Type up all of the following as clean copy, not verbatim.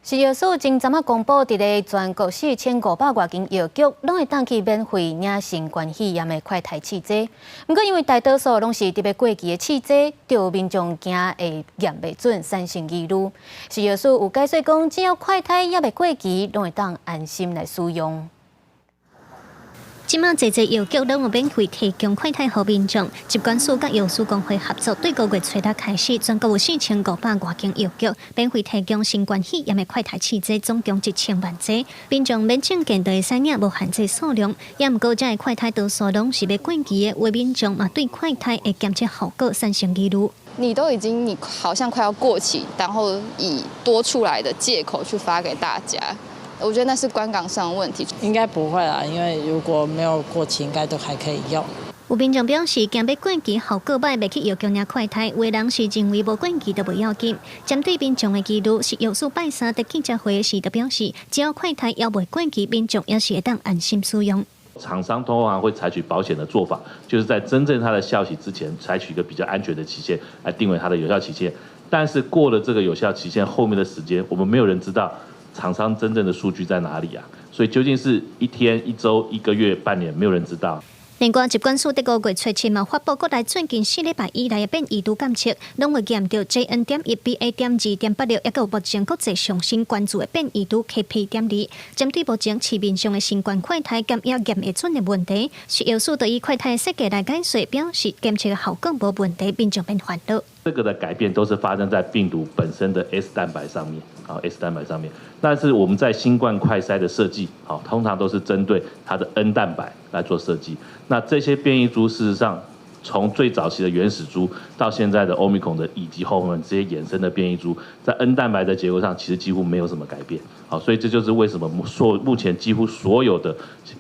食药署前昨仔公布，伫个全国4500多间药局，拢会当去免费领新冠肺炎的快筛试剂。不过，因为大多数拢是特别过期的试剂，就有民众惊会验袂准，产生疑虑。食药署有解说讲，只要快筛也未过期，拢会当安心来使用。 即马侪药局拢有免费提供快筛予民众，疾管署甲药师工会合作，对5月初六开始，全国有4500多间药局免费提供新冠肺炎的快筛试剂，总共1000万剂。民众免证件就会使领，无限制数量。也毋过，这快筛多数拢是要过期的，为民众嘛对快筛的检测效果产生疑虑。你好像快要过期，然后以多出来的借口去发给大家。 我觉得那是观感上的问题，应该不会啦，因为如果没有过期，应该都还可以用。有民众表示，惊要过期效果歹，袂去药局领快筛，有人是认为无过期都袂要紧。针对民众的疑虑，是药师拜三在记者会时就表示，只要快筛要袂过期，民众也是会当安心使用。厂商通常会采取保险的做法，就是在真正它的效期之前，采取一个比较安全的期限来定为它的有效期限。但是过了这个有效期限后面的时间，我们没有人知道。 厂商真正的数据在哪里啊？所以究竟是1天、1周、1个月、半年，没有人知道。另外，疾管署在5月初7嘛发布，国内最近4礼拜以来的变异毒监测，拢会验到 JN.1BA.2.86，也有目前国际上新关注的变异毒 KP.2。针对目前市面上的新冠快筛检也验会准的问题，食药署对于快筛设计来解说，表示检测的效果无问题，民众免烦恼。 这个的改变都是发生在病毒本身的 S 蛋白上面，S 蛋白上面。但是我们在新冠快筛的设计，通常都是针对它的 N 蛋白来做设计。那这些变异株，事实上，从最早期的原始株到现在的 Omicron 的以及后面这些衍生的变异株，在 N 蛋白的结构上，其实几乎没有什么改变。所以这就是为什么目前几乎所有的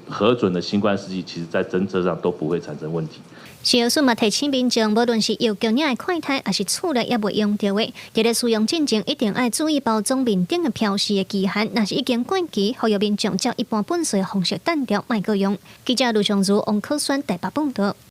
核准的新冠试剂，其实在侦测上都不会产生问题。 食药署嘛提醒民众，无论是药局领的快筛，还是厝内也袂用到的，伫咧使用进前一定要注意包装面顶的标示的期限，若是已经过期，呼吁民众照一般本水的方式等掉，卖个用。记者卢尚如、王可轩台北报道。